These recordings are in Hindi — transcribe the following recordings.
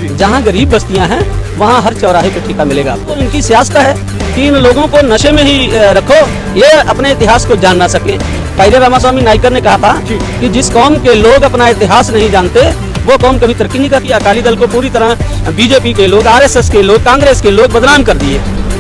जहाँ गरीब बस्तियाँ हैं वहाँ हर चौराहे पे ठेका मिलेगा आपको। तो इनकी सियासत है कि इन लोगों को नशे में ही रखो, ये अपने इतिहास को जान ना सके। पहले रामास्वामी नायकर ने कहा था कि जिस कौम के लोग अपना इतिहास नहीं जानते वो कौम कभी तरक्की नहीं करती। अकाली दल को पूरी तरह बीजेपी के लोग, आरएसएस के लोग, कांग्रेस के लोग बदनाम कर दिए।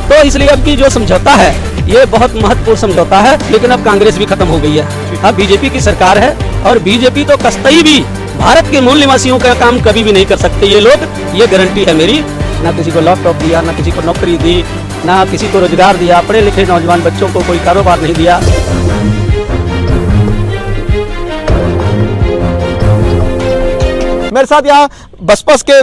तो इसलिए अब की जो समझौता है ये बहुत महत्वपूर्ण समझौता है, लेकिन अब कांग्रेस भी खत्म हो गई है। अब बीजेपी की सरकार है और बीजेपी तो कतई भी भारत के मूल निवासियों का काम कभी भी नहीं कर सकते ये लोग, ये गारंटी है मेरी। ना किसी को लैपटॉप दिया, ना किसी को नौकरी दी, ना किसी को रोजगार दिया, पढ़े लिखे नौजवान बच्चों को कोई कारोबार नहीं दिया। मेरे साथ यहाँ बसपा के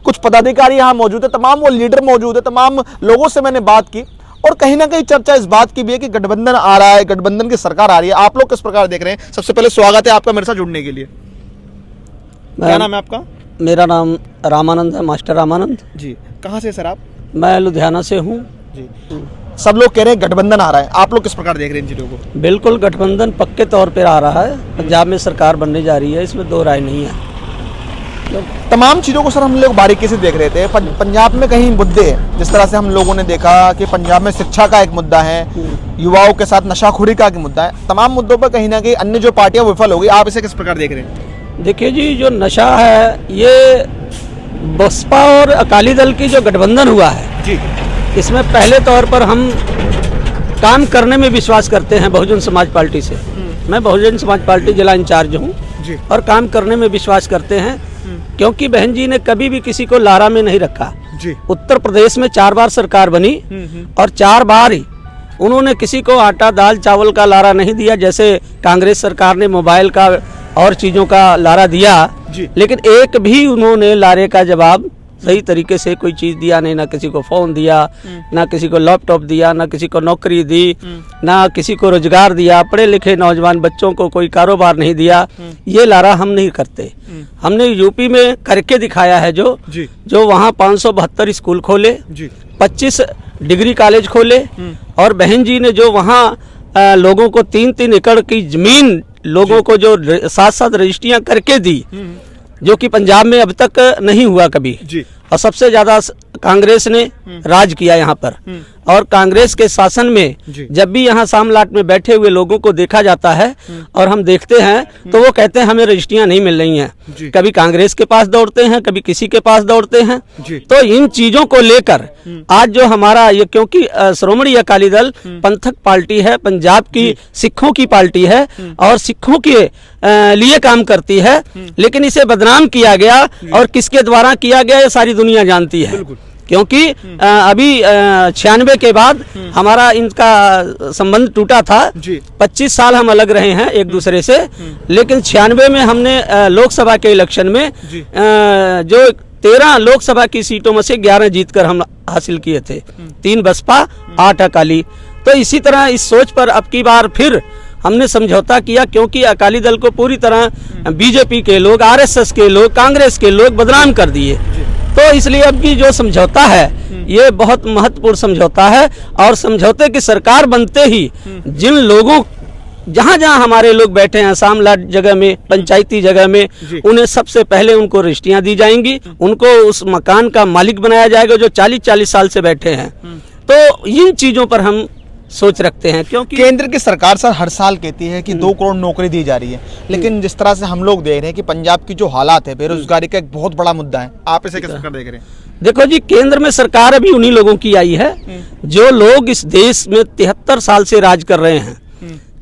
कुछ पदाधिकारी यहाँ मौजूद है, तमाम वो लीडर मौजूद है, तमाम लोगों से मैंने बात की और कहीं ना कहीं चर्चा इस बात की भी है कि गठबंधन आ रहा है, गठबंधन की सरकार आ रही है। आप लोग किस प्रकार देख रहे हैं? सबसे पहले स्वागत है आपका मेरे साथ जुड़ने के लिए। क्या नाम है आपका? मेरा नाम रामानंद है, मास्टर रामानंद जी। कहाँ से सर आप? मैं लुधियाना से हूँ जी। सब लोग कह रहे हैं गठबंधन आ रहा है, आप लोग किस प्रकार देख रहे हैं इन चीजों को? बिल्कुल, गठबंधन पक्के तौर पर आ रहा है। पंजाब में सरकार बनने जा रही है, इसमें दो राय नहीं है। तमाम चीज़ों को सर हम लोग बारीकी से देख रहे थे। पंजाब में कहीं मुद्दे हैं, जिस तरह से हम लोगों ने देखा कि पंजाब में शिक्षा का एक मुद्दा है, युवाओं के साथ नशाखोरी का एक मुद्दा है। तमाम मुद्दों पर कहीं ना कहीं अन्य जो पार्टियां विफल हो गई। आप इसे किस प्रकार देख रहे हैं? देखिए जी, जो नशा है ये बसपा और अकाली दल की जो गठबंधन हुआ है जी, इसमें पहले तौर पर हम काम करने में विश्वास करते हैं बहुजन समाज पार्टी से। मैं बहुजन समाज पार्टी जिला इंचार्ज हूँ और काम करने में विश्वास करते हैं, क्योंकि बहन जी ने कभी भी किसी को लारा में नहीं रखा जी। उत्तर प्रदेश में 4 बार सरकार बनी और 4 बार ही उन्होंने किसी को आटा दाल चावल का लारा नहीं दिया। जैसे कांग्रेस सरकार ने मोबाइल का और चीज़ों का लारा दिया, लेकिन एक भी उन्होंने लारे का जवाब सही तरीके से कोई चीज़ दिया नहीं। ना किसी को फ़ोन दिया, ना किसी को लैपटॉप दिया, ना किसी को नौकरी दी, ना किसी को रोजगार दिया, पढ़े लिखे नौजवान बच्चों को कोई कारोबार नहीं दिया। ये लारा हम नहीं करते। हमने यूपी में करके दिखाया है जो वहाँ 572 स्कूल खोले, 25 डिग्री कॉलेज खोले और बहन जी ने जो वहाँ लोगों को 3-3 एकड़ की जमीन लोगों को जो 7-7 रजिस्ट्रियाँ करके दी, जो कि पंजाब में अब तक नहीं हुआ कभी। और सबसे ज्यादा कांग्रेस ने राज किया यहाँ पर। और कांग्रेस के शासन में जब भी यहाँ सामलाट में बैठे हुए लोगों को देखा जाता है और हम देखते हैं तो वो कहते हैं हमें रजिस्ट्रियाँ नहीं मिल रही हैं। कभी कांग्रेस के पास दौड़ते हैं, कभी किसी के पास दौड़ते हैं। तो इन चीजों को लेकर आज जो हमारा ये, क्योंकि श्रोमणी अकाली दल पंथक पार्टी है, पंजाब की सिखों की पार्टी है और सिखों के लिए काम करती है, लेकिन इसे बदनाम किया गया और किसके द्वारा किया गया ये सारी दुनिया जानती है। क्योंकि अभी 96 के बाद हमारा इनका संबंध टूटा था। 25 साल हम अलग रहे हैं एक दूसरे से, लेकिन 96 में हमने लोकसभा के इलेक्शन में जो 13 लोकसभा की सीटों में से 11 जीतकर हम हासिल किए थे, 3 बसपा 8 अकाली। तो इसी तरह इस सोच पर अब की बार फिर हमने समझौता किया, क्योंकि अकाली दल को पूरी तरह बीजेपी के लोग, आरएसएस के लोग, कांग्रेस के लोग बदनाम कर दिए। तो इसलिए अब की जो समझौता है ये बहुत महत्वपूर्ण समझौता है और समझौते की सरकार बनते ही जिन लोगों, जहाँ जहाँ हमारे लोग बैठे हैं सामलाट जगह में, पंचायती जगह में, उन्हें सबसे पहले उनको रजिस्ट्रियाँ दी जाएंगी, उनको उस मकान का मालिक बनाया जाएगा जो 40-40 साल से बैठे हैं। तो इन चीज़ों पर हम सोच रखते हैं, क्योंकि केंद्र की सरकार सर हर साल कहती है कि 2 करोड़ नौकरी दी जा रही है, लेकिन जिस तरह से हम लोग देख रहे हैं कि पंजाब की जो हालात है, बेरोजगारी का एक बहुत बड़ा मुद्दा है। आप इसे किस प्रकार देख रहे हैं? देखो जी, केंद्र में सरकार अभी उन्हीं लोगों की आई है जो लोग इस देश में 73 साल से राज कर रहे हैं।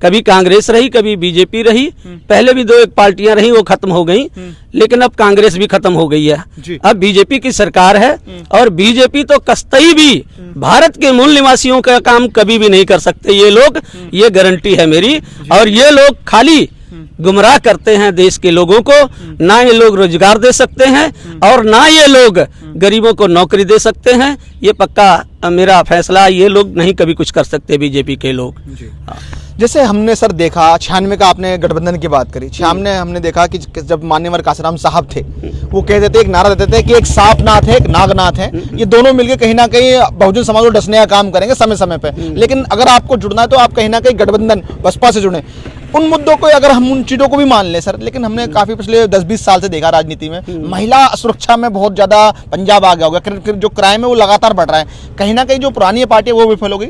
कभी कांग्रेस रही, कभी बीजेपी रही, पहले भी 2-1 पार्टियां रही, वो खत्म हो गई, लेकिन अब कांग्रेस भी खत्म हो गई है। अब बीजेपी की सरकार है और बीजेपी तो कतई भी भारत के मूल निवासियों का काम कभी भी नहीं कर सकते ये लोग, ये गारंटी है मेरी। और ये लोग खाली गुमराह करते हैं देश के लोगों को। ना ये लोग रोजगार दे सकते हैं और ना ये लोग गरीबों को नौकरी दे सकते हैं। ये पक्का मेरा फैसला, ये लोग नहीं कभी कुछ कर सकते बीजेपी के लोग। जैसे हमने सर देखा 96 का, आपने गठबंधन की बात करी, 96 में हमने देखा कि जब मान्यवर काशीराम साहब थे वो कहते थे, एक नारा देते थे कि एक सांपनाथ है, एक नागनाथ है, ये दोनों मिलकर कहीं ना कहीं बहुजन समाज को डसने का काम करेंगे समय समय पे। लेकिन अगर आपको जुड़ना है तो आप कहीं ना कहीं गठबंधन बसपा से जुड़े। उन मुद्दों को अगर हम उन चीज़ों को भी मान लें सर, लेकिन हमने काफ़ी पिछले 10-20 साल से देखा राजनीति में महिला सुरक्षा में बहुत ज़्यादा पंजाब आ गया होगा, जो क्राइम है वो लगातार बढ़ रहा है। कहीं ना कहीं जो पुरानी पार्टी है वो विफल हो गई,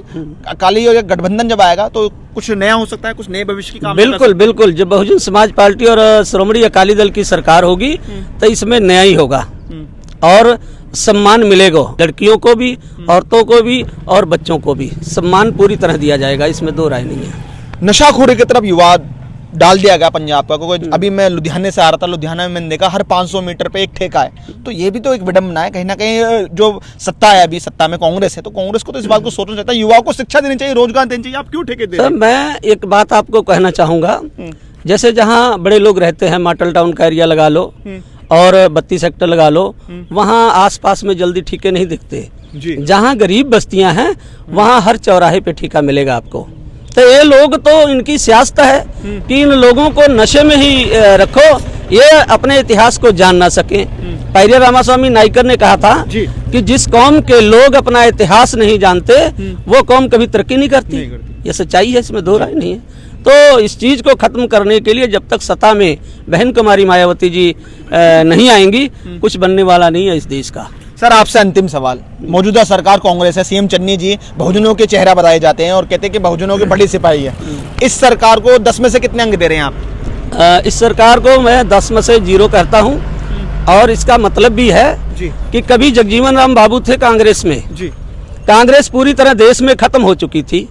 अकाली और गठबंधन जब आएगा तो कुछ नया हो सकता है, कुछ नए भविष्य की काम। बिल्कुल बिल्कुल, जब बहुजन समाज पार्टी और श्रोमणी अकाली दल की सरकार होगी तो इसमें नया ही होगा और सम्मान मिलेगा, लड़कियों को भी, औरतों को भी और बच्चों को भी सम्मान पूरी तरह दिया जाएगा, इसमें दो राय नहीं है। नशाखोरी की तरफ युवा डाल दिया गया पंजाब का, क्योंकि अभी मैं लुधियाने से आ रहा था, लुधियाना में मैंने देखा हर 500 मीटर पे एक ठेका है, तो ये भी तो एक विडंबना है। कहीं ना कहीं जो सत्ता है, अभी सत्ता में कांग्रेस है, तो कांग्रेस को तो इस बात को सोचना चाहिए, युवाओं को शिक्षा देनी चाहिए, रोजगार देना चाहिए, आप क्यों ठेके दे रहे हैं? सर मैं एक बात आपको कहना चाहूँगा, जैसे जहाँ बड़े लोग रहते हैं, मॉडल टाउन का एरिया लगा लो और 32 सेक्टर लगा लो, वहाँ आसपास में जल्दी ठेके नहीं दिखते। जहाँ गरीब बस्तियाँ हैं वहाँ हर चौराहे पे ठेका मिलेगा आपको। तो ये लोग तो इनकी सियासत है कि इन लोगों को नशे में ही रखो, ये अपने इतिहास को जान ना सके। पैरिया रामास्वामी नाइकर ने कहा था कि जिस कौम के लोग अपना इतिहास नहीं जानते वो कौम कभी तरक्की नहीं करती। ये सच्चाई है, इसमें दो राय नहीं है। तो इस चीज को खत्म करने के लिए जब तक सत्ता में बहन कुमारी मायावती जी नहीं आएंगी, कुछ बनने वाला नहीं है इस देश का। सर आपसे अंतिम सवाल, मौजूदा सरकार कांग्रेस है, सीएम चन्नी जी बहुजनों के चेहरा बताए जाते हैं और कहते हैं कि बहुजनों की बड़ी सिपाही है। इस सरकार को 10 में से कितने अंक दे रहे हैं आप? इस सरकार को मैं 10 में से 0 कहता हूं, और इसका मतलब भी है कि कभी जगजीवन राम बाबू थे कांग्रेस में, कांग्रेस पूरी तरह देश में खत्म हो चुकी थी।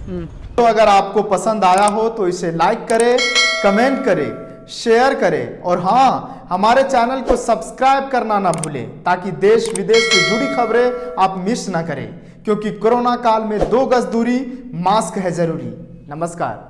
तो अगर आपको पसंद आया हो तो इसे लाइक करें, कमेंट करें, शेयर करें और हाँ, हमारे चैनल को सब्सक्राइब करना ना भूलें, ताकि देश विदेश से जुड़ी खबरें आप मिस ना करें, क्योंकि कोरोना काल में 2 गज दूरी, मास्क है जरूरी। नमस्कार।